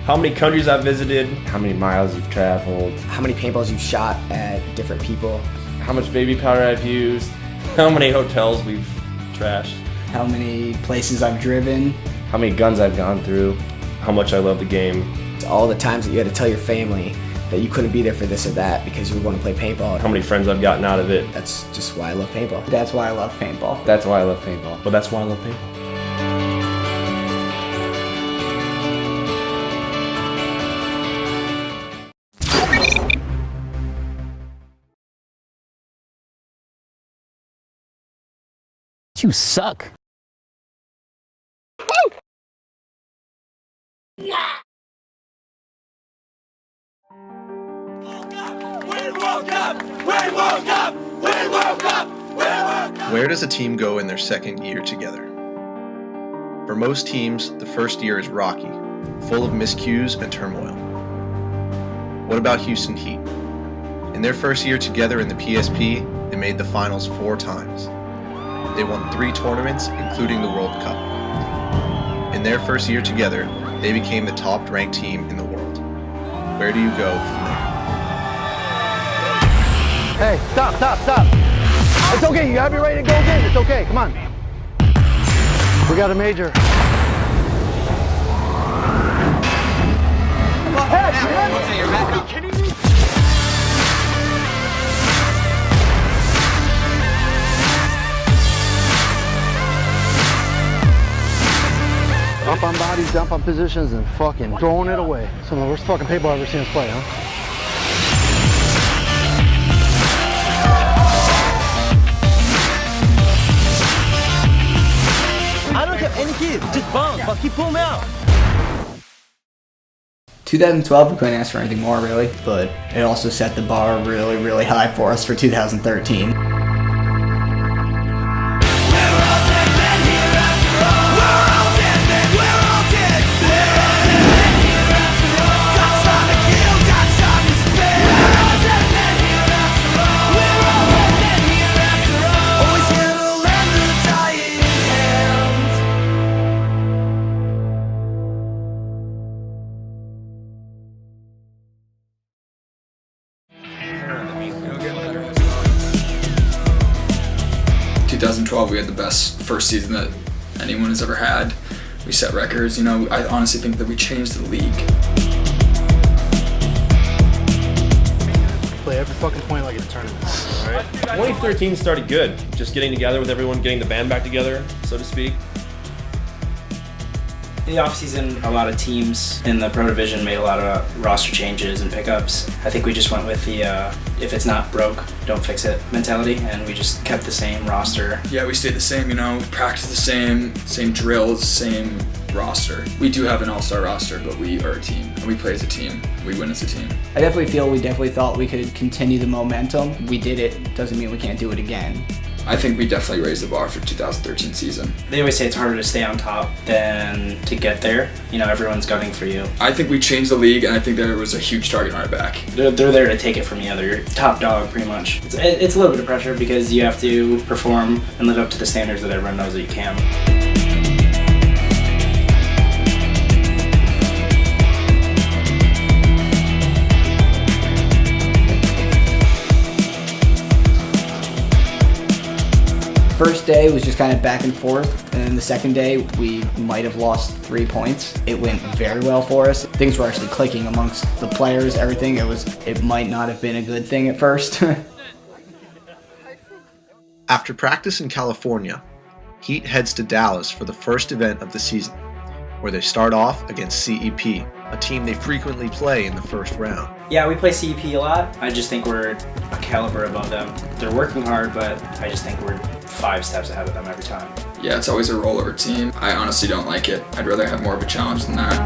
how many countries I've visited, how many miles you've traveled, how many paintballs you've shot at different people, how much baby powder I've used, how many hotels we've trashed, how many places I've driven, how many guns I've gone through, how much I love the game. All the times that you had to tell your family that you couldn't be there for this or that because you were going to play paintball. How many friends I've gotten out of it. That's just why I love paintball. That's why I love paintball. That's why I love paintball. But that's why I love paintball. You suck. Where does a team go in their second year together? For most teams, the first year is rocky, full of miscues and turmoil. What about Houston Heat? In their first year together in the PSP, they made the finals 4 times. They won 3 tournaments, including the World Cup. In their first year together, they became the top-ranked team in the world. Where do you go from there? Hey, stop. It's okay, you gotta be ready to go again. It's okay, come on. We got a major. Hey, you're back. Are you kidding me? Up on bodies, jump on positions, and fucking throwing it away. Some of the worst fucking paintball I've ever seen us play, huh? I don't have any kids, just bums, but keep pulling them out. 2012, we couldn't ask for anything more, really, but it also set the bar really, really high for us for 2013. In 2012, we had the best first season that anyone has ever had. We set records. I honestly think that we changed the league. Play every fucking point like it's a tournament, all right? 2013 started good. Just getting together with everyone, getting the band back together, so to speak. In the offseason, a lot of teams in the Pro Division made a lot of roster changes and pickups. I think we just went with the if it's not broke, don't fix it mentality, and we just kept the same roster. Yeah, we stayed the same, we practiced the same drills, same roster. We do have an all-star roster, but we are a team, and we play as a team. We win as a team. I definitely feel we thought we could continue the momentum. We did it, doesn't mean we can't do it again. I think we definitely raised the bar for 2013 season. They always say it's harder to stay on top than to get there. Everyone's gunning for you. I think we changed the league, and I think there was a huge target on our back. They're there to take it from you. They're your top dog, pretty much. It's a little bit of pressure because you have to perform and live up to the standards that everyone knows that you can. First day was just kind of back and forth, and then the second day we might have lost 3 points. It went very well for us. Things were actually clicking amongst the players, everything. It might not have been a good thing at first. After practice in California, Heat heads to Dallas for the first event of the season, where they start off against CEP, a team they frequently play in the first round. Yeah, we play CEP a lot. I just think we're a caliber above them. They're working hard, but I just think we're 5 steps ahead of them every time. Yeah, it's always a rollover team. I honestly don't like it. I'd rather have more of a challenge than that.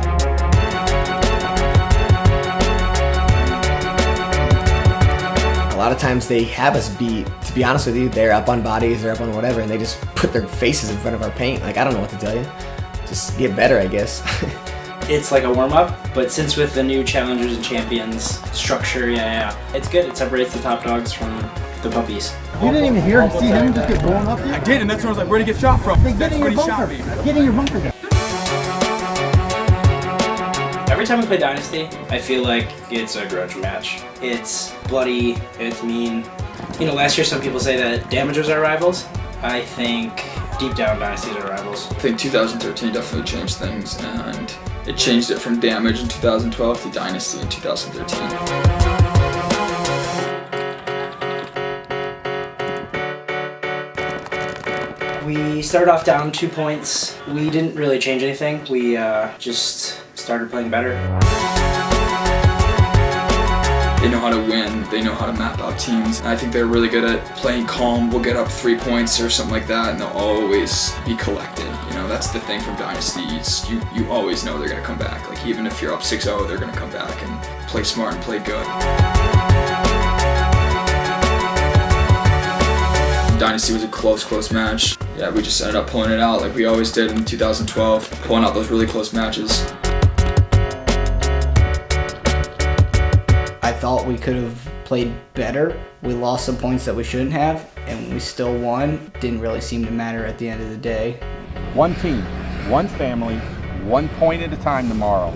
A lot of times they have us beat. To be honest with you, they're up on bodies, they're up on whatever, and they just put their faces in front of our paint. I don't know what to tell you. Just get better, I guess. It's like a warm-up, but since with the new challengers and champions structure, it's good. It separates the top dogs from the puppies. You didn't even hear him see him just get blown up here? I did, and that's when I was like, where'd he get shot from? Then get in your bunker. Get in your bunker. Every time we play Dynasty, I feel like it's a grudge match. It's bloody, it's mean. You know, last year some people say that Damage was our rivals. I think deep down Dynasty's our rivals. I think 2013 definitely changed things, and it changed it from Damage in 2012 to Dynasty in 2013. We started off down 2 points. We didn't really change anything. We just started playing better. They know how to win, they know how to map out teams. I think they're really good at playing calm. We'll get up 3 points or something like that, and they'll always be collected. You know, that's the thing from Dynasty. You always know they're going to come back. Like, even if you're up 6-0, they're going to come back and play smart and play good. Dynasty was a close match. Yeah, we just ended up pulling it out like we always did in 2012, pulling out those really close matches. I thought we could have played better. We lost some points that we shouldn't have, and we still won. Didn't really seem to matter at the end of the day. One team, one family, 1 point at a time tomorrow.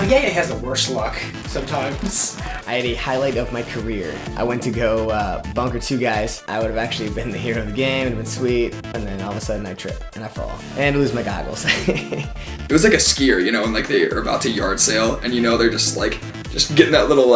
Yaya has the worst luck sometimes. I had a highlight of my career. I went to go bunker 2 guys. I would have actually been the hero of the game. It would have been sweet. And then all of a sudden I trip and I fall and lose my goggles. It was like a skier, you know, and like they are about to yard sail, and you know they're just getting that little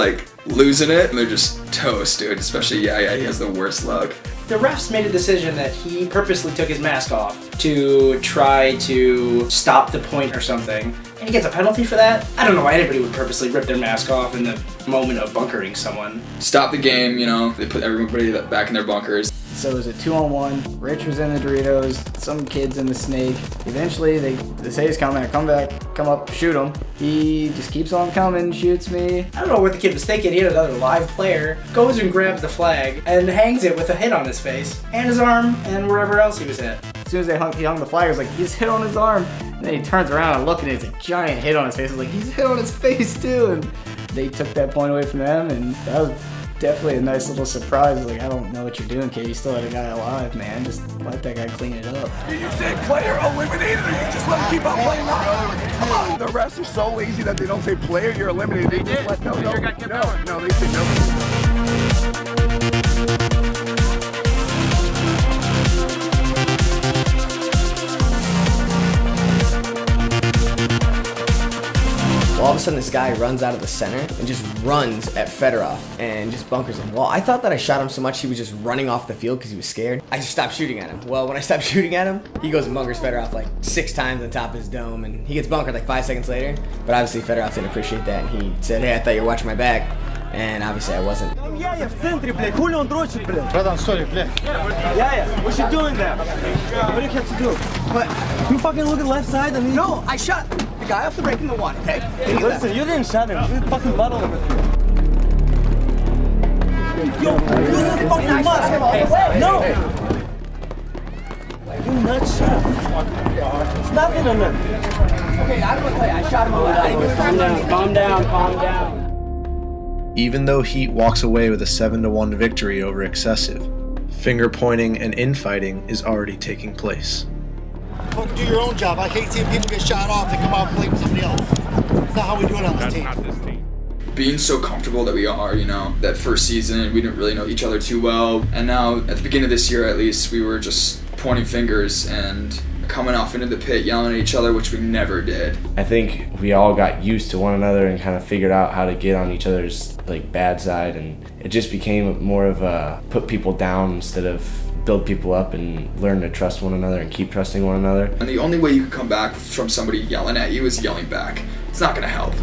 losing it, and they're just toast, dude. Especially Yaya, he has the worst luck. The refs made a decision that he purposely took his mask off to try to stop the point or something, and he gets a penalty for that. I don't know why anybody would purposely rip their mask off in the moment of bunkering someone. Stop the game, you know, they put everybody back in their bunkers. So it was a 2-on-1. Rich was in the Doritos, some kids in the Snake. Eventually, they say he's coming. I come back, come up, shoot him. He just keeps on coming, shoots me. I don't know what the kid was thinking. He had another live player, goes and grabs the flag, and hangs it with a hit on his face, and his arm, and wherever else he was hit. As soon as he hung the flag, I was like, he's hit on his arm. And then he turns around and looking, and it's a giant hit on his face. I was like, he's hit on his face too. And they took that point away from them, and that was definitely a nice little surprise. Like, I don't know what you're doing, kid. You still had a guy alive, man. Just let that guy clean it up. You say player eliminated, or you just let him keep on playing on? Come on. The refs are so lazy that they don't say player, you're eliminated. They just let no, they say no. Well, all of a sudden this guy runs out of the center and just runs at Fedorov and just bunkers him. Well, I thought that I shot him so much he was just running off the field because he was scared. I just stopped shooting at him. Well, when I stopped shooting at him, he goes and bunkers Fedorov like 6 times on top of his dome, and he gets bunkered like 5 seconds later. But obviously Fedorov didn't appreciate that, and he said, hey, I thought you were watching my back. And obviously I wasn't. Я в центре, блядь, хули он дрочит, блядь. Bratан, sorry, блядь. Yeah, what you doing there? What do you have to do? What? You fucking look at the left side and No, I shot the guy off the break in the one, okay? Listen, you didn't shot him. You fucking bottle him. Yo, use this fucking must. No! You nuts shot. Stop it on him. Okay, I'm gonna tell you, I shot him over. Calm down. Even though Heat walks away with a 7-1 victory over Excessive, finger pointing and infighting is already taking place. Fucking do your own job. I hate seeing people get shot off and come out and blame somebody else. That's not how we do it on this team. Not this team. Being so comfortable that we are, you know, that first season we didn't really know each other too well, and now at the beginning of this year at least we were just pointing fingers and coming off into the pit yelling at each other, which we never did. I think we all got used to one another and kind of figured out how to get on each other's bad side, and it just became more of a put people down instead of build people up and learn to trust one another and keep trusting one another. And the only way you can come back from somebody yelling at you is yelling back. It's not gonna help.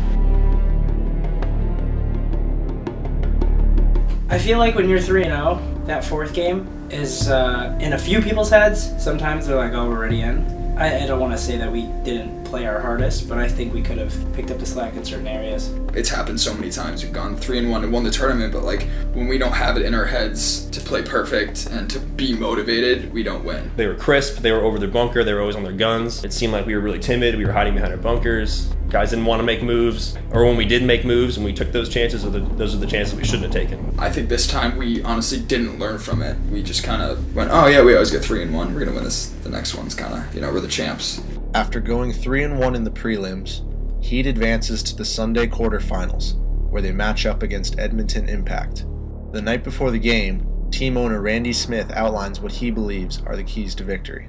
I feel like when you're 3-0, that 4th game is in a few people's heads. Sometimes they're like, oh, we're already in. I don't want to say that we didn't play play our hardest, but I think we could have picked up the slack in certain areas. It's happened so many times. We've gone 3-1 and won the tournament, but like when we don't have it in our heads to play perfect and to be motivated, we don't win. They were crisp, they were over their bunker, they were always on their guns. It seemed like we were really timid, we were hiding behind our bunkers. Guys didn't want to make moves, or when we did make moves and we took those chances, those are the chances we shouldn't have taken. I think this time we honestly didn't learn from it. We just kind of went, oh yeah, we always get 3-1. We're gonna win this. The next one's kind of, we're the champs. After going 3-1 in the prelims, Heat advances to the Sunday quarterfinals, where they match up against Edmonton Impact. The night before the game, team owner Randy Smith outlines what he believes are the keys to victory.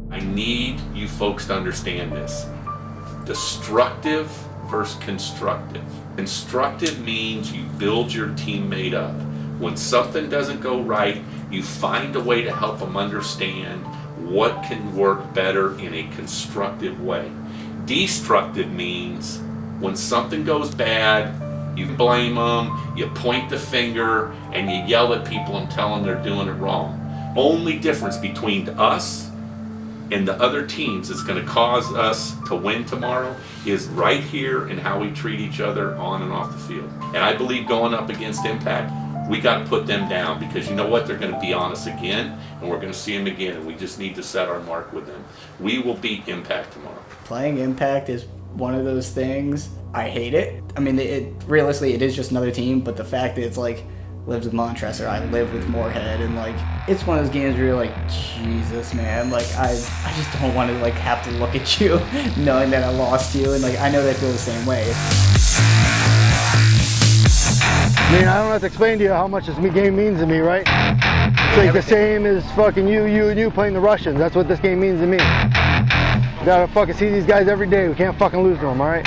I need you folks to understand this. Destructive versus constructive. Constructive means you build your teammate up. When something doesn't go right, you find a way to help them understand what can work better in a constructive way. Destructive means when something goes bad, you blame them, you point the finger, and you yell at people and tell them they're doing it wrong. Only difference between us and the other teams that's going to cause us to win tomorrow is right here in how we treat each other on and off the field. And I believe going up against Impact, we got to put them down, because you know what? They're going to be on us again, and we're going to see them again, and we just need to set our mark with them. We will beat Impact tomorrow. Playing Impact is one of those things. I hate it. I mean, realistically, it is just another team, but the fact that it's like lives with Montress, or I live with Moorhead, and like it's one of those games where you're like, Jesus, man, like I just don't want to like have to look at you knowing that I lost to you, and like I know they feel the same way. I mean, I don't have to explain to you how much this game means to me, right? It's like the same as fucking you playing the Russians. That's what this game means to me. We gotta fucking see these guys every day. We can't fucking lose to them, all right?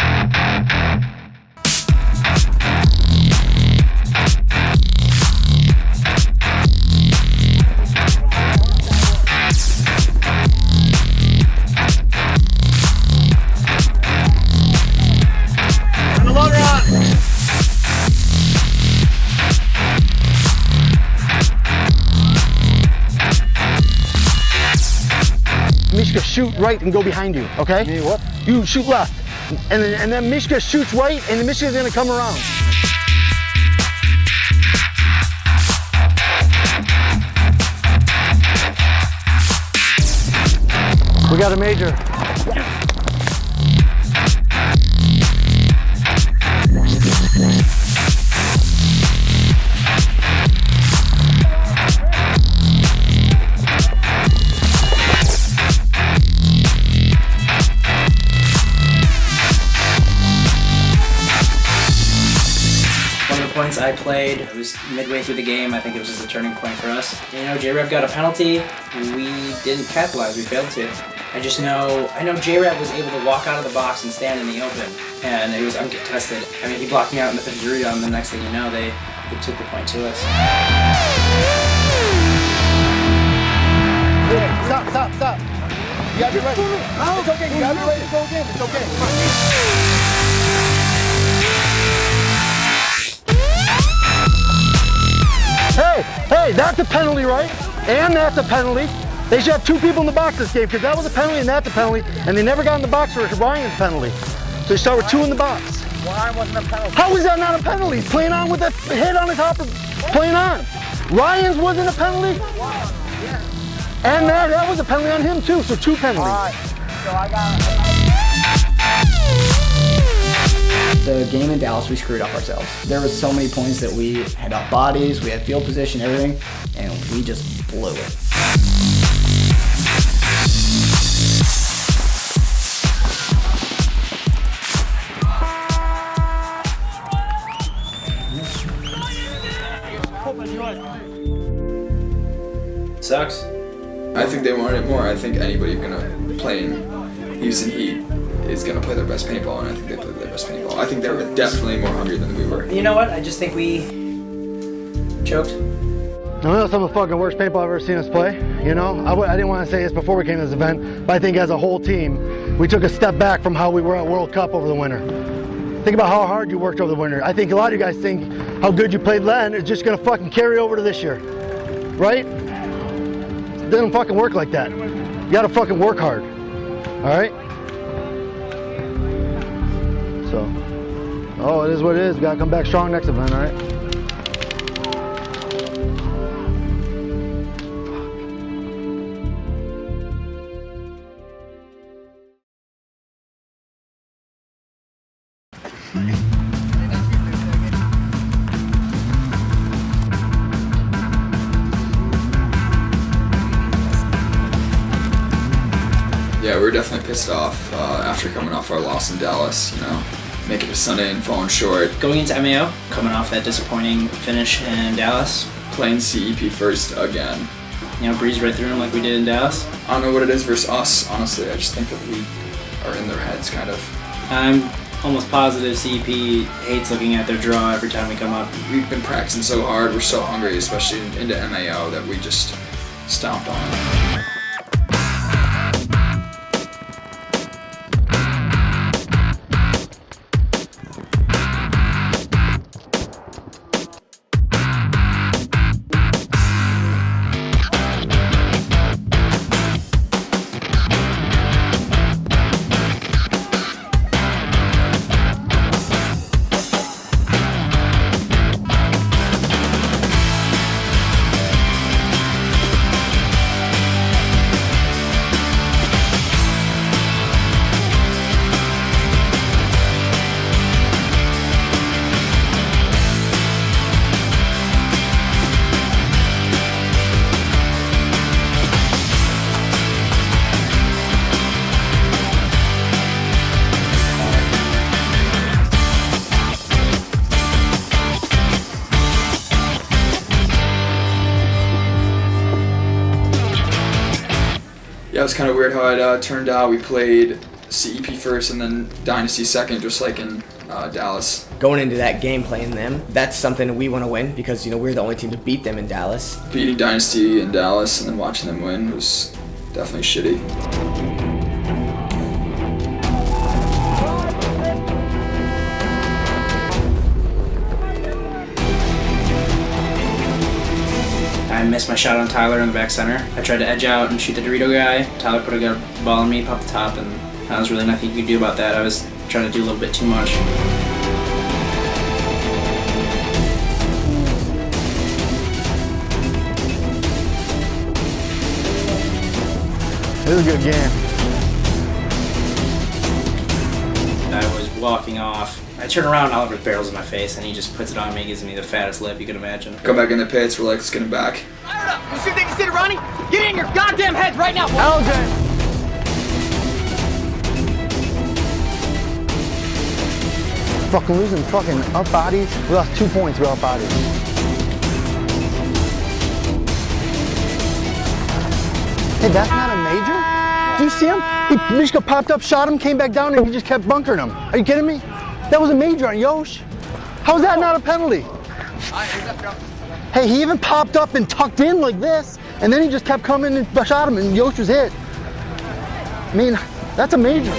Mishka, shoot right and go behind you, okay? Me what? You shoot left. And then Mishka shoots right, and then Mishka's gonna come around. We got a major. Points I played, it was midway through the game. I think it was just a turning point for us. J-Rep got a penalty. We didn't capitalize. We failed to. I know J-Rep was able to walk out of the box and stand in the open, and it was uncontested. I mean, he blocked me out in the 50 rebound, and the next thing you know, they took the point to us. Yeah, stop. You gotta be ready. It's okay, you gotta be ready to go again. It's okay. Come on. Hey, that's a penalty, right? And that's a penalty. They should have two people in the box this game, because that was a penalty and that's a penalty, and they never got in the box for Ryan's penalty. So they start with two in the box. Ryan wasn't a penalty. How is that not a penalty? He's playing on with that head on his top of playing on. Ryan's wasn't a penalty? And that was a penalty on him too, so two penalties. All right, so I got The game in Dallas, we screwed up ourselves. There was so many points that we had up bodies, we had field position, everything, and we just blew it. Sucks. I think they wanted it more. I think anybody gonna play in Houston Heat is gonna play their best paintball, and I think they played their best paintball. I think they were definitely more hungry than we were. You know what? I just think we choked. I know some of the fucking worst paintball I've ever seen us play. I didn't want to say this before we came to this event, but I think as a whole team, we took a step back from how we were at World Cup over the winter. Think about how hard you worked over the winter. I think a lot of you guys think how good you played then is just gonna fucking carry over to this year, right? It doesn't fucking work like that. You gotta fucking work hard, all right? So, oh, it is what it is. We gotta come back strong next event, all right? Yeah, we were definitely pissed off after coming off our loss in Dallas, you know, making it Sunday and falling short. Going into MAO, coming off that disappointing finish in Dallas. Playing CEP first again. You know, breeze right through them like we did in Dallas. I don't know what it is versus us, honestly. I just think that we are in their heads, kind of. I'm almost positive CEP hates looking at their draw every time we come up. We've been practicing so hard, we're so hungry, especially into MAO, that we just stomped on them. Yeah, it was kind of weird how it turned out. We played CEP first and then Dynasty second, just like in Dallas. Going into that game playing them, that's something we want to win because, you know, we're the only team to beat them in Dallas. Beating Dynasty in Dallas and then watching them win was definitely shitty. I missed my shot on Tyler in the back center. I tried to edge out and shoot the Dorito guy. Tyler put a ball on me, popped the top, and there was really nothing you could do about that. I was trying to do a little bit too much. It was a good game. I was walking off. I turn around, Oliver's barrels in my face, and he just puts it on me, gives me the fattest lip you could imagine. Go back in the pits, we're like, let's get him back. Fire it up! You see what they can see to Ronnie? Get in your goddamn heads right now, boy! LJ! Fucking losing fucking up bodies. We lost 2 points with up bodies. Hey, that's not a major? Do you see him? He just got popped up, shot him, came back down, and he just kept bunkering him. Are you kidding me? That was a major on Yosh. How is that not a penalty? Hey, he even popped up and tucked in like this, and then he just kept coming and shot him, and Yosh was hit. I mean, that's a major.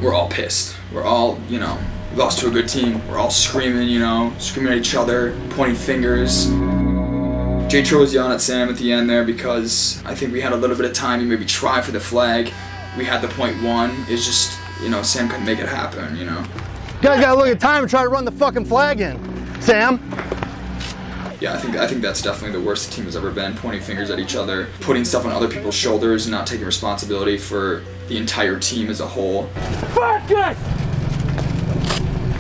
We're all pissed. We're all, you know, we lost to a good team. We're all screaming, you know, screaming at each other, pointing fingers. J-Tro was yelling at Sam at the end there because I think we had a little bit of time to maybe try for the flag. We had the .1. It's just, you know, Sam couldn't make it happen, you know. You guys gotta look at time and try to run the fucking flag in, Sam. Yeah, I think that's definitely the worst the team has ever been, pointing fingers at each other, putting stuff on other people's shoulders and not taking responsibility for the entire team as a whole. Fuck it!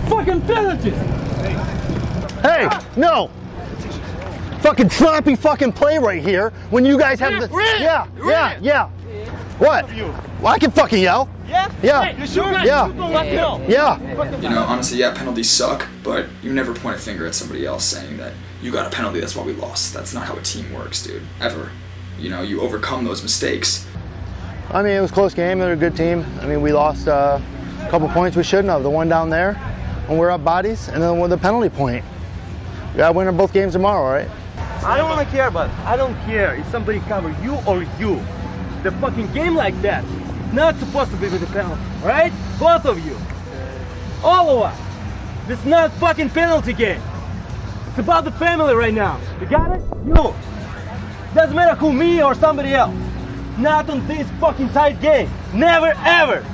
Fucking penalties! Hey, no! Fucking sloppy fucking play right here when you guys have the... Yeah. What? Well, I can fucking yell. Yeah? Yeah. Hey, you sure? Yeah. Yeah. You know, honestly, yeah, penalties suck, but you never point a finger at somebody else saying that you got a penalty, that's why we lost. That's not how a team works, dude. Ever. You know, you overcome those mistakes. I mean, it was a close game. They're a good team. I mean, we lost a couple points we shouldn't have. The one down there when we're up bodies, and then with the penalty point. We got to win both games tomorrow, right? I don't want to care about it. I don't care if somebody cover you or you. The fucking game like that, not supposed to be with the penalty, right? Both of you. All of us. This is not fucking penalty game. It's about the family right now. You got it? You. Doesn't matter who, me or somebody else. Not on this fucking tight game. Never, ever.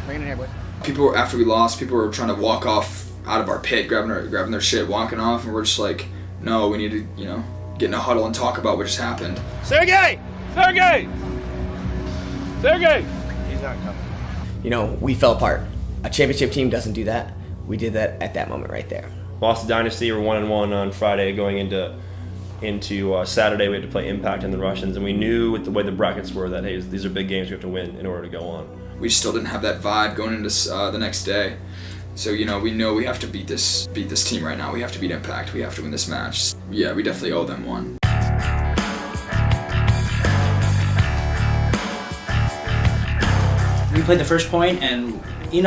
Bring it in here, boys. People, after we lost, people were trying to walk off out of our pit, grabbing their shit, walking off, and we're just like, no, we need to, get in a huddle and talk about what just happened. Sergey! Sergey! Sergey! He's not coming. We fell apart. A championship team doesn't do that. We did that at that moment right there. Lost to Dynasty. We're 1-1 on Friday. Going into Saturday, we had to play Impact and the Russians, and we knew with the way the brackets were that, hey, these are big games we have to win in order to go on. We still didn't have that vibe going into the next day. So, we know we have to beat this team right now. We have to beat Impact. We have to win this match. Yeah, we definitely owe them one. We played the first point, and you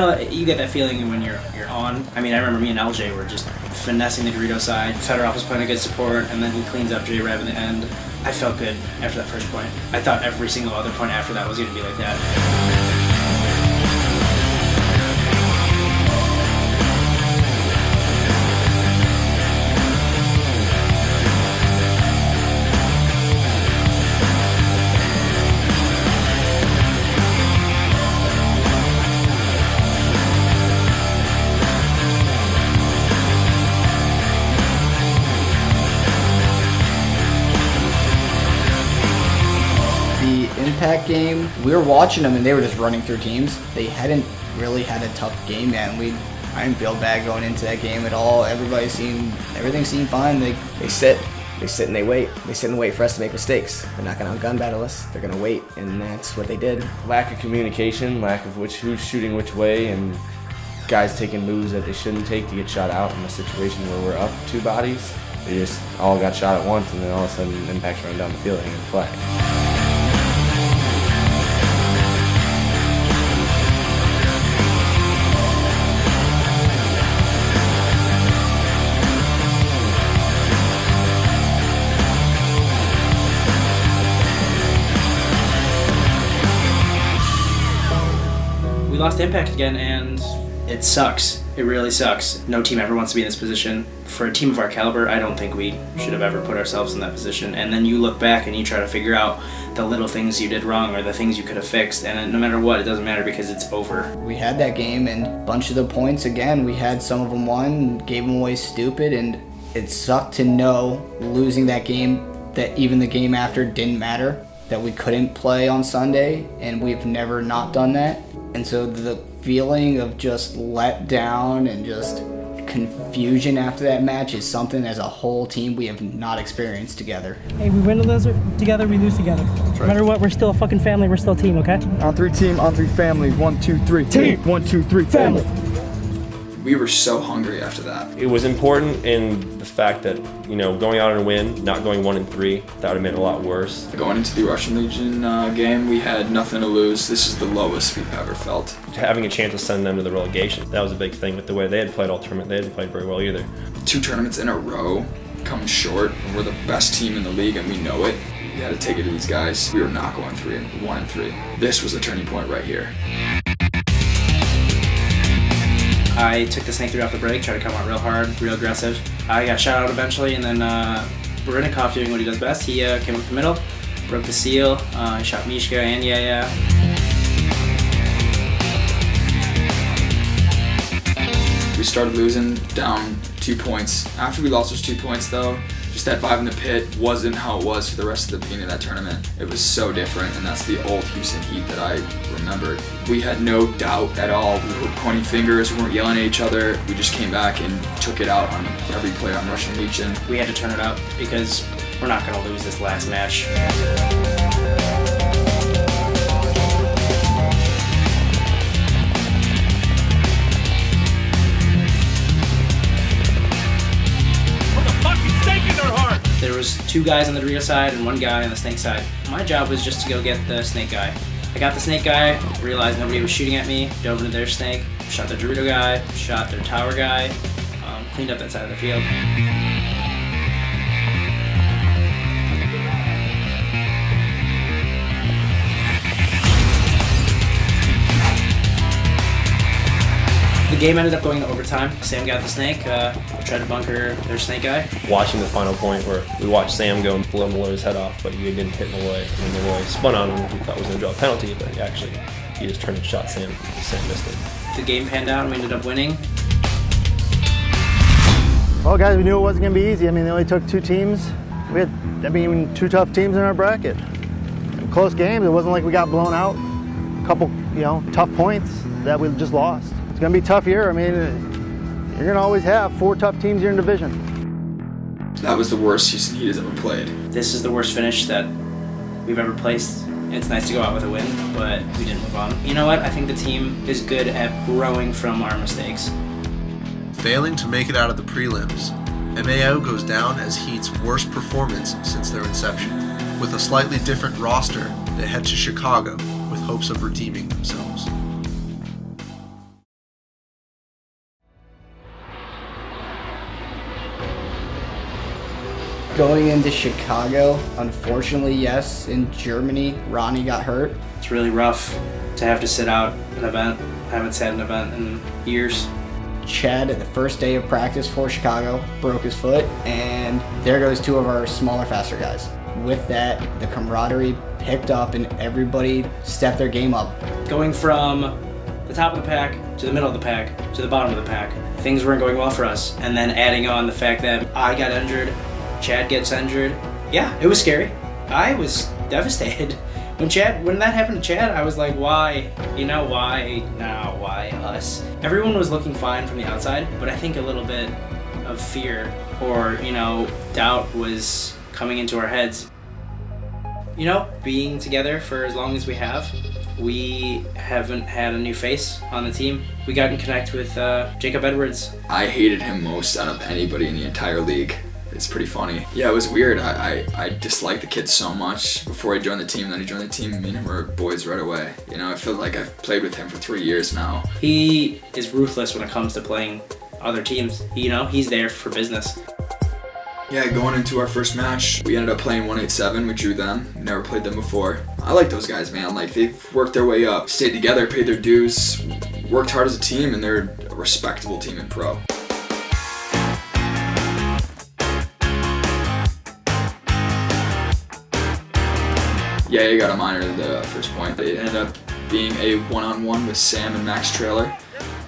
get that feeling when you're on. I mean, I remember me and LJ were just finessing the Dorito side. Fedorov was playing a good support, and then he cleans up J-Rev in the end. I felt good after that first point. I thought every single other point after that was going to be like that. Impact game, we were watching them and they were just running through teams. They hadn't really had a tough game yet, and I didn't feel bad going into that game at all. Everything seemed fine. They sit and they wait. They sit and wait for us to make mistakes. They're not going to gun battle us. They're going to wait, and that's what they did. Lack of communication, lack of who's shooting which way, and guys taking moves that they shouldn't take to get shot out in a situation where we're up 2 bodies. They just all got shot at once, and then all of a sudden Impact's running down the field and flag. Lost Impact again, and it sucks. It really sucks. No team ever wants to be in this position. For a team of our caliber, I don't think we should have ever put ourselves in that position. And then you look back and you try to figure out the little things you did wrong or the things you could have fixed, and no matter what, it doesn't matter because it's over. We had that game, and a bunch of the points, again, we had some of them won, gave them away stupid, and it sucked to know losing that game, that even the game after didn't matter, that we couldn't play on Sunday, and we've never not done that. And so the feeling of just let down and just confusion after that match is something as a whole team we have not experienced together. Hey, we win together, we lose together. No matter what, we're still a fucking family, we're still a team, okay? On 3 team, on 3 family. 1, 2, 3. Team. 1, 2, 3. Family. We were so hungry after that. It was important in the fact that, going out and win, not going 1-3, that would have been a lot worse. Going into the Russian Legion game, we had nothing to lose. This is the lowest we've ever felt. Having a chance to send them to the relegation, that was a big thing with the way they had played all tournament. They hadn't played very well either. 2 tournaments in a row, coming short. We're the best team in the league and we know it. We had to take it to these guys. We were not going 1-3. This was a turning point right here. I took the snake through off the break, tried to come out real hard, real aggressive. I got shot out eventually, and then Berinikov doing what he does best. He came up the middle, broke the seal, he shot Mishka and Yaya. We started losing, down 2 points. After we lost those 2 points though, just that vibe in the pit wasn't how it was for the rest of the beginning of that tournament. It was so different, and that's the old Houston Heat that I remembered. We had no doubt at all. We were pointing fingers, we weren't yelling at each other. We just came back and took it out on every player on Russian Legion. We had to turn it up because we're not going to lose this last match. There was 2 guys on the Dorito side and 1 guy on the snake side. My job was just to go get the snake guy. I got the snake guy, realized nobody was shooting at me, dove into their snake, shot the Dorito guy, shot their tower guy, cleaned up that side of the field. The game ended up going to overtime. Sam got the snake, tried to bunker their snake guy. Watching the final point where we watched Sam go and blow Malloy's head off, but he didn't hit Malloy. And then Malloy spun on him, we thought was going to draw a penalty, but he just turned and shot Sam. Sam missed it. The game panned out and we ended up winning. Well, guys, we knew it wasn't going to be easy. I mean, they only took 2 teams. We had, 2 tough teams in our bracket. Close games. It wasn't like we got blown out. A couple, tough points that we just lost. It's going to be a tough year. I mean, you're going to always have 4 tough teams in your division. That was the worst Houston Heat has ever played. This is the worst finish that we've ever placed. It's nice to go out with a win, but we didn't move on. You know what? I think the team is good at growing from our mistakes. Failing to make it out of the prelims, MAO goes down as Heat's worst performance since their inception. With a slightly different roster, they head to Chicago with hopes of redeeming themselves. Going into Chicago, unfortunately, yes, in Germany, Ronnie got hurt. It's really rough to have to sit out an event. I haven't sat an event in years. Chad, at the first day of practice for Chicago, broke his foot, and there goes 2 of our smaller, faster guys. With that, the camaraderie picked up and everybody stepped their game up. Going from the top of the pack to the middle of the pack to the bottom of the pack, things weren't going well for us. And then adding on the fact that I got injured, Chad gets injured. Yeah, it was scary. I was devastated. When that happened to Chad, I was like, why? Why now? Why us? Everyone was looking fine from the outside, but I think a little bit of fear or, doubt was coming into our heads. Being together for as long as we have, we haven't had a new face on the team. We got in connect with Jacob Edwards. I hated him most out of anybody in the entire league. It's pretty funny. Yeah, it was weird. I disliked the kid so much before I joined the team. Then he joined the team, me and him were boys right away. I feel like I've played with him for 3 years now. He is ruthless when it comes to playing other teams. He's there for business. Yeah, going into our first match, we ended up playing 187. We drew them. Never played them before. I like those guys, man. Like, they've worked their way up, stayed together, paid their dues, worked hard as a team, and they're a respectable team in pro. Yeah, you got a minor in the first point. It ended up being a one-on-one with Sam and Max Trailer.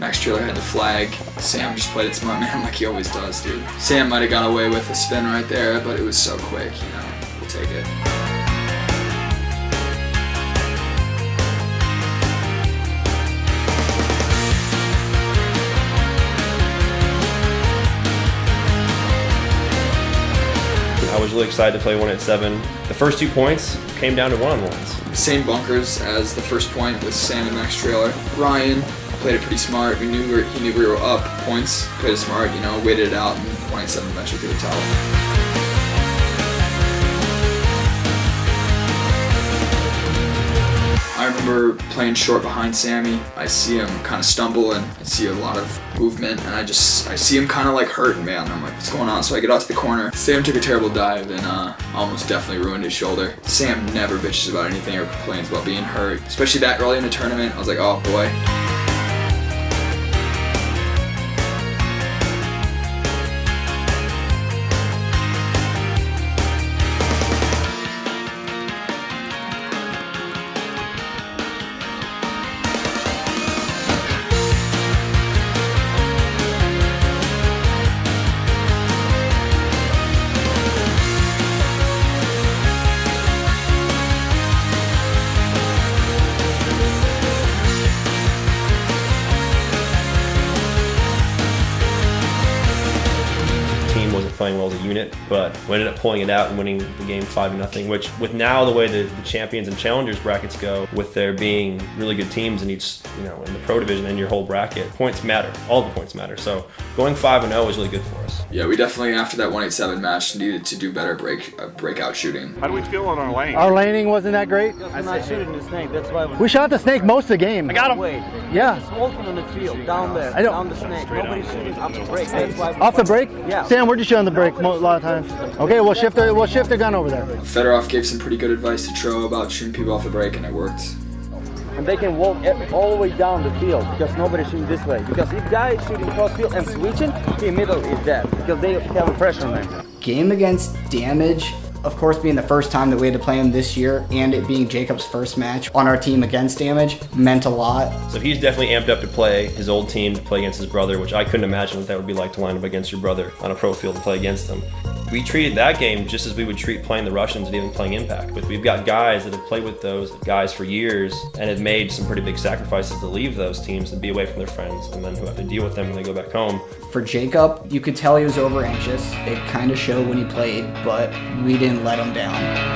Max Trailer had the flag. Sam just played it smart, man, like he always does, dude. Sam might have got away with a spin right there, but it was so quick, we'll take it. I was really excited to play 187. The first 2 points came down to one-on-ones. Same bunkers as the first point with Sam and Max Trailer. Ryan played it pretty smart. He knew we were up points. Played it smart, waited it out, and 187 eventually threw the towel. I remember playing short behind Sammy. I see him kind of stumble and I see a lot of movement, and I see him kind of like hurting, man. I'm like, what's going on? So I get out to the corner. Sam took a terrible dive and almost definitely ruined his shoulder. Sam never bitches about anything or complains about being hurt, especially that early in the tournament. I was like, oh boy. playing well as a unit, but we ended up pulling it out and winning the game 5-0, which with now the way the champions and challengers brackets go, with there being really good teams in each, in the pro division and your whole bracket, points matter. All the points matter. So going 5-0 is really good for us. Yeah, we definitely, after that 187 match, needed to do better breakout shooting. How do we feel on our lane? Our laning wasn't that great. I'm not shooting the snake, that's why We shot the snake most of the game. I got him. Wait. Yeah. He's walking on the field, down there, I know. down the snake. Nobody's shooting off the break. That's why Off the break? Yeah. Sam, where'd you shoot on the break a lot of times? Okay, we'll shift the gun over there. Fedorov gave some pretty good advice to Tro about shooting people off the break, and it worked. And they can walk all the way down the field because nobody's shooting this way. Because if guy is shooting cross field and switching, the middle is dead because they have a pressure on them. Game against Damage, of course, being the first time that we had to play him this year, and it being Jacob's first match on our team against Damage, meant a lot. So he's definitely amped up to play his old team, to play against his brother, which I couldn't imagine what that would be like to line up against your brother on a pro field and play against them. We treated that game just as we would treat playing the Russians and even playing Impact. But we've got guys that have played with those guys for years and have made some pretty big sacrifices to leave those teams and be away from their friends, and then who have to deal with them when they go back home. For Jacob, you could tell he was over anxious. It kind of showed when he played, but we didn't let him down.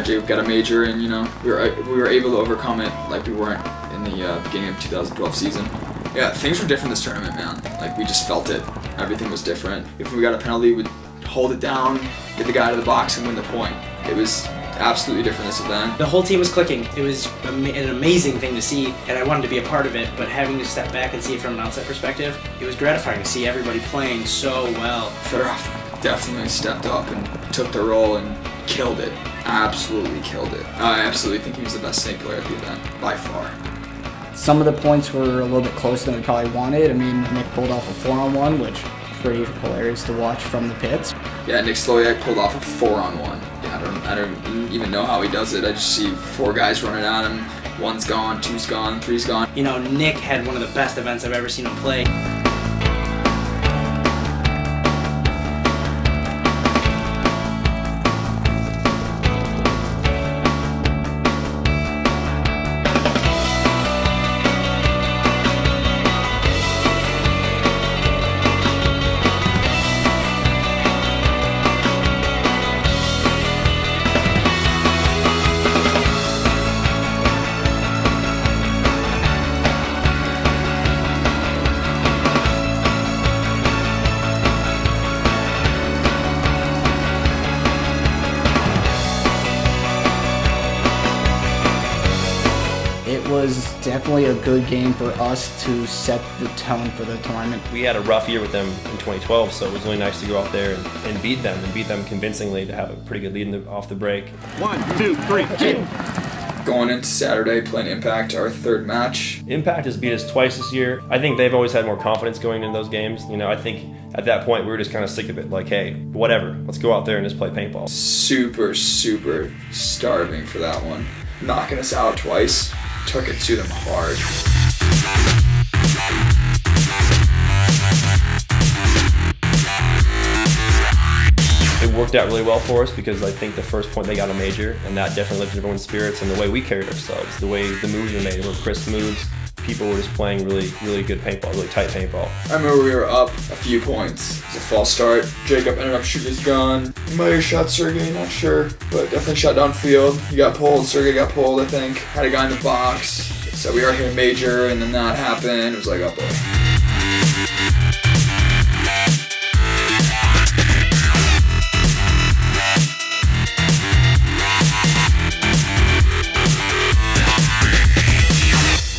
Jacob got a major, and we were able to overcome it like we weren't in the beginning of 2012 season. Yeah, things were different this tournament, man. Like, we just felt it. Everything was different. If we got a penalty, we'd hold it down, get the guy to the box, and win the point. It was absolutely different this event. The whole team was clicking. It was an amazing thing to see, and I wanted to be a part of it, but having to step back and see it from an outside perspective, it was gratifying to see everybody playing so well. Fedorov definitely stepped up and took the role and killed it. Absolutely killed it. I absolutely think he was the best snake player at the event, by far. Some of the points were a little bit closer than we probably wanted. I mean, Nick pulled off a 4-on-1, which pretty hilarious to watch from the pits. Yeah, Nick Sloyak pulled off a 4-on-1. Yeah, I don't even know how he does it. I just see 4 guys running at him. 1's gone, 2's gone, 3's gone. Nick had one of the best events I've ever seen him play. It was definitely a good game for us to set the tone for the tournament. We had a rough year with them in 2012, so it was really nice to go out there and beat them convincingly, to have a pretty good lead off the break. 1, 2, 3, kick! Going into Saturday, playing Impact, our 3rd match. Impact has beat us twice this year. I think they've always had more confidence going into those games. I think at that point we were just kind of sick of it. Like, hey, whatever, let's go out there and just play paintball. Super starving for that one. Knocking us out twice. Took it to them hard. It worked out really well for us because I think the first point they got a major, and that definitely lifted everyone's spirits, and the way we carried ourselves, the way the moves were made, were crisp moves. People were just playing really good paintball, really tight paintball. I remember we were up a few points. It was a false start. Jacob ended up shooting his gun. He might have shot Sergey, not sure, but definitely shot downfield. He got pulled, Sergey got pulled, I think. Had a guy in the box. So we were here major, and then that happened. It was like, oh boy.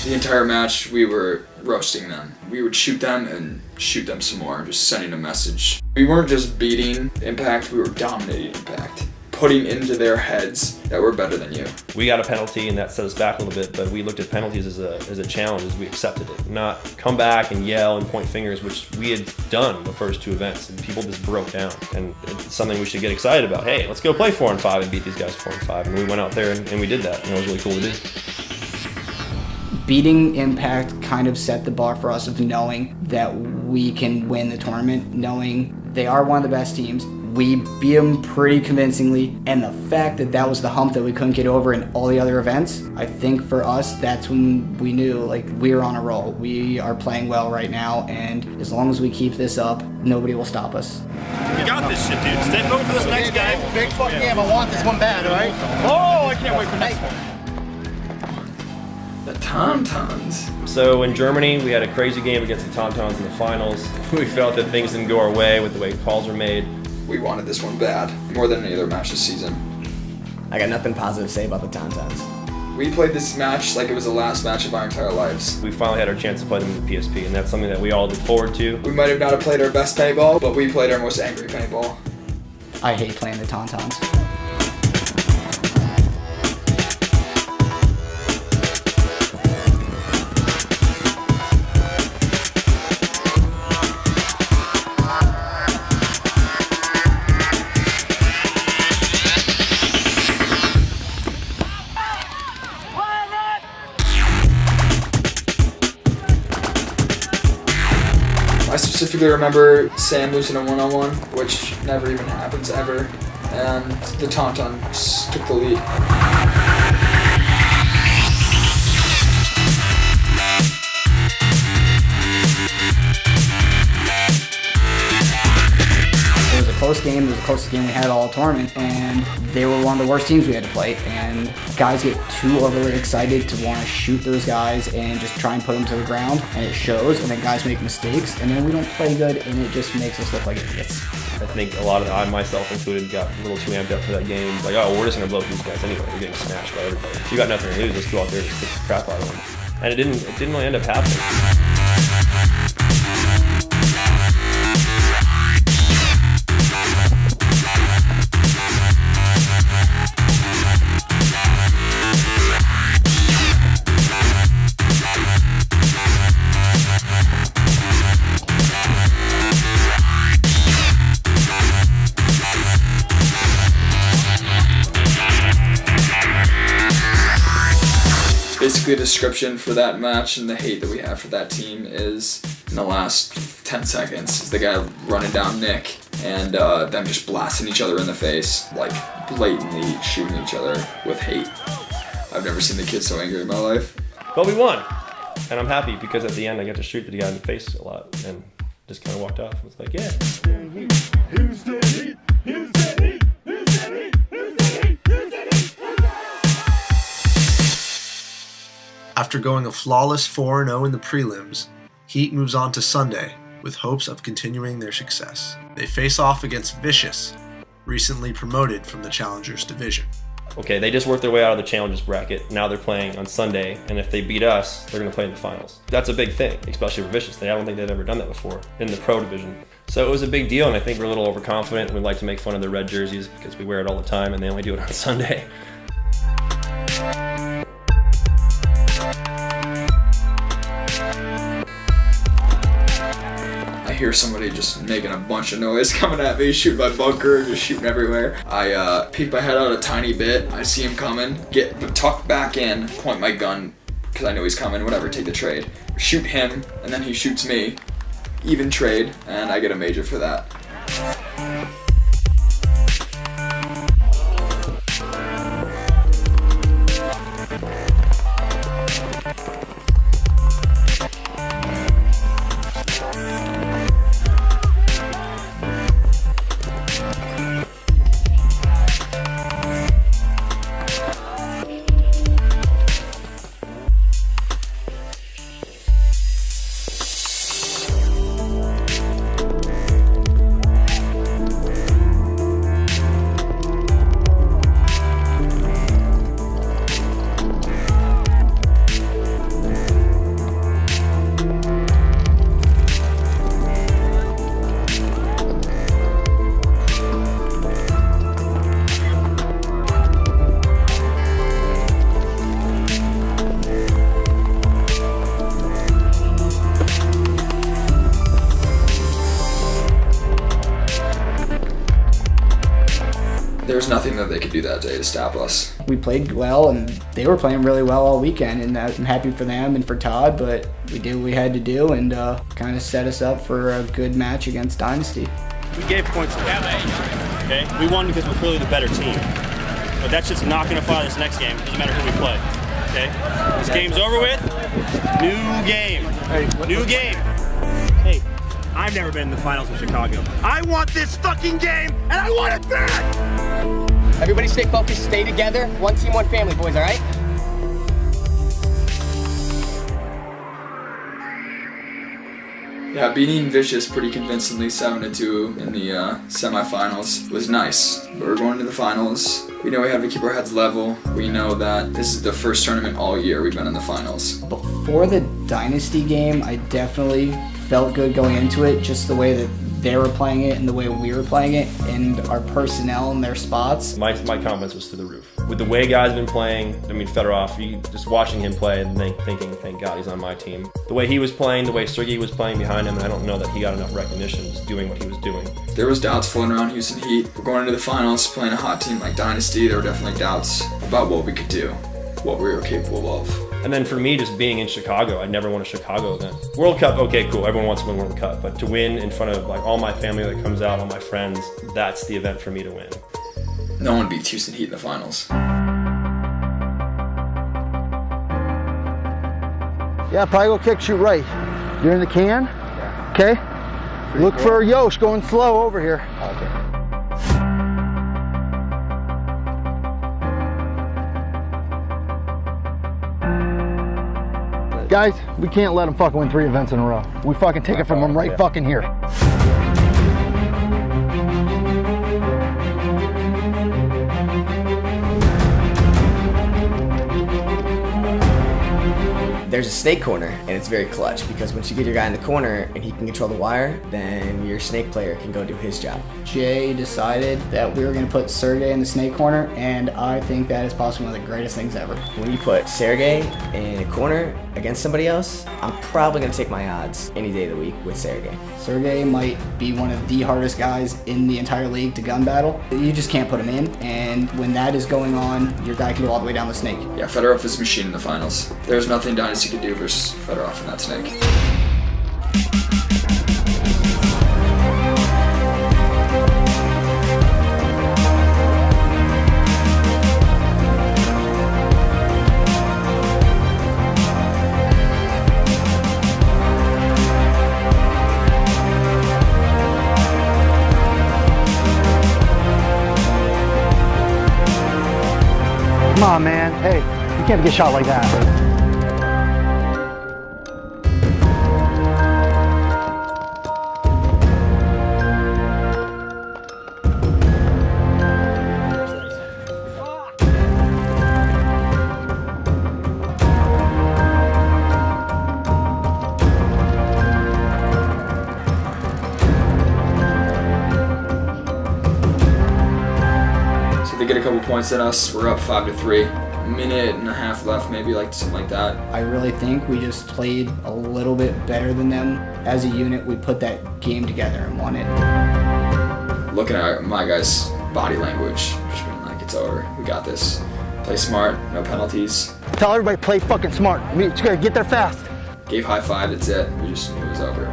The entire match, we were roasting them. We would shoot them and shoot them some more, just sending a message. We weren't just beating Impact, we were dominating Impact. Putting into their heads that we're better than you. We got a penalty and that set us back a little bit, but we looked at penalties as a challenge, as we accepted it. Not come back and yell and point fingers, which we had done the first 2 events, and people just broke down. And it's something we should get excited about. Hey, let's go play 4-5 and beat these guys 4-5. And we went out there and we did that, and it was really cool to do. Beating Impact kind of set the bar for us of knowing that we can win the tournament, knowing they are one of the best teams. We beat them pretty convincingly, and the fact that that was the hump that we couldn't get over in all the other events, I think for us, that's when we knew, like, we were on a roll. We are playing well right now, and as long as we keep this up, nobody will stop us. You got this shit, dude. Stay focused for this next game. Big fucking game. I want this one bad, all right? Oh, I can't wait for next one. The Tauntauns. So in Germany, we had a crazy game against the Tauntauns in the finals. We felt that things didn't go our way with the way calls were made. We wanted this one bad, more than any other match this season. I got nothing positive to say about the Tauntauns. We played this match like it was the last match of our entire lives. We finally had our chance to play them in the PSP, and that's something that we all look forward to. We might have not have played our best paintball, but we played our most angry paintball. I hate playing the Tauntauns. I specifically remember Sam losing a one-on-one, which never even happens ever, and the Tauntauns took the lead. It was a close game. It was the closest game we had all tournament, and they were one of the worst teams we had to play. And guys get too overly excited to want to shoot those guys and just try and put them to the ground, and it shows. And then guys make mistakes, and then we don't play good, and it just makes us look like idiots. I think a lot of I, myself included, got a little too amped up for that game. Like, oh, we're just gonna blow these guys anyway. We're getting smashed by everybody. If you got nothing to lose, let's go out there and just kick the crap out of them. And it didn't really end up happening. Basically, a description for that match and the hate that we have for that team is in the last 10 seconds is the guy running down Nick and them just blasting each other in the face, like blatantly shooting each other with hate. I've never seen the kids so angry in my life. But we won, and I'm happy because at the end I got to shoot the guy in the face a lot and just kind of walked off. I was like, yeah. After going a flawless 4-0 in the prelims, Heat moves on to Sunday with hopes of continuing their success. They face off against Vicious, recently promoted from the Challengers division. Okay, they just worked their way out of the Challengers bracket. Now they're playing on Sunday, and if they beat us, they're going to play in the finals. That's a big thing, especially for Vicious. I don't think they'd ever done that before in the pro division. So it was a big deal, and I think we're a little overconfident. We like to make fun of their red jerseys because we wear it all the time, and they only do it on Sunday. I hear somebody just making a bunch of noise coming at me, shooting my bunker, just shooting everywhere. I peek my head out a tiny bit. I see him coming, get tucked back in, point my gun, because I know he's coming, whatever, take the trade. Shoot him, and then he shoots me. Even trade, and I get a major for that. There's nothing that they could do that day to stop us. We played well, and they were playing really well all weekend, and I'm happy for them and for Todd, but we did what we had to do and kind of set us up for a good match against Dynasty. We gave points to them. Okay? We won because we're clearly the better team. But that's just not going to fly this next game. It doesn't matter who we play. Okay? This game's over with. New game. New game. Hey, I've never been in the finals in Chicago. I want this fucking game, and I want it bad! Everybody stay focused, stay together. One team, one family, boys, all right? Yeah, beating Vicious pretty convincingly 7-2 in the semifinals was nice. But we're going to the finals. We know we have to keep our heads level. We know that this is the first tournament all year we've been in the finals. Before the Dynasty game, I definitely felt good going into it, just the way that they were playing it and the way we were playing it and our personnel and their spots. My confidence was through the roof. With the way guys have been playing, I mean, Fedorov, just watching him play and thinking, thank God he's on my team. The way he was playing, the way Sergey was playing behind him, and I don't know that he got enough recognition just doing what he was doing. There was doubts floating around Houston Heat. We're going into the finals, playing a hot team like Dynasty. There were definitely doubts about what we could do, what we were capable of. And then for me, just being in Chicago, I'd never won a Chicago event. World Cup, okay, cool, everyone wants to win World Cup, but to win in front of like all my family that comes out, all my friends, that's the event for me to win. No one beats Houston Heat in the finals. Yeah, probably go kick, shoot right. You're in the can? Okay. Look for Yosh going slow over here. Okay. Guys, we can't let them fucking win 3 events in a row. We fucking take it from them right fucking here. There's a snake corner, and it's very clutch because once you get your guy in the corner and he can control the wire, then your snake player can go do his job. Jay decided that we were going to put Sergey in the snake corner, and I think that is possibly one of the greatest things ever. When you put Sergey in a corner against somebody else, I'm probably going to take my odds any day of the week with Sergey. Sergey might be one of the hardest guys in the entire league to gun battle. You just can't put him in, and when that is going on, your guy can go all the way down the snake. Yeah, Fedorov is a machine in the finals. There's nothing Dynasty could do versus Fedorov in that snake. Come on, man. Hey, you can't get shot like that. They get a couple points at us. We're up 5-3. Minute and a half left, maybe, like something like that. I really think we just played a little bit better than them. As a unit, we put that game together and won it. Looking at my guys' body language, just being like, it's over. We got this. Play smart, no penalties. Tell everybody play fucking smart. We just gotta get there fast. Gave high five, that's it. We just knew it was over.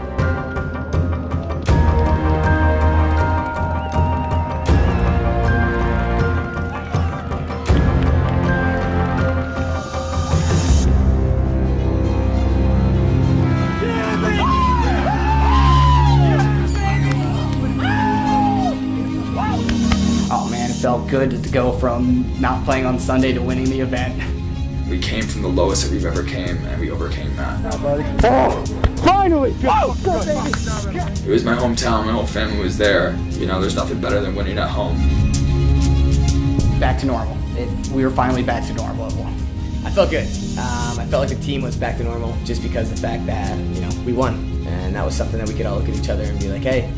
Felt good to go from not playing on Sunday to winning the event. We came from the lowest that we've ever came, and we overcame that. Oh, finally! Oh, it was my hometown, my whole family was there. You know, there's nothing better than winning at home. Back to normal. We were finally back to normal. I felt good. I felt like the team was back to normal just because of the fact that, you know, we won. And that was something that we could all look at each other and be like, hey,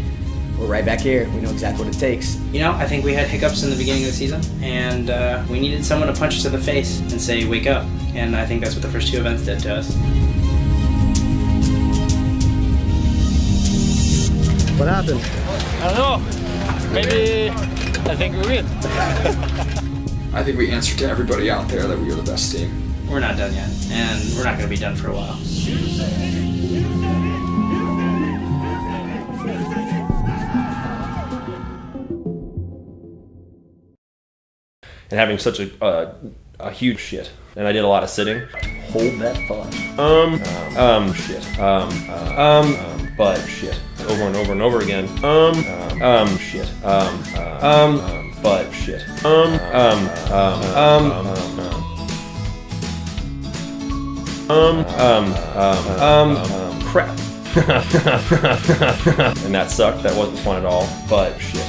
we're right back here. We know exactly what it takes. You know, I think we had hiccups in the beginning of the season, and we needed someone to punch us in the face and say, wake up. And I think that's what the first 2 events did to us. What happened? I don't know. Maybe I think we win. I think we answered to everybody out there that we were the best team. We're not done yet, and we're not going to be done for a while. and having such a huge shit. And I did a lot of sitting. Hold that thought. Shit. But shit. Over and over and over again. Shit. But shit. Crap. And that sucked. That wasn't fun at all. But shit.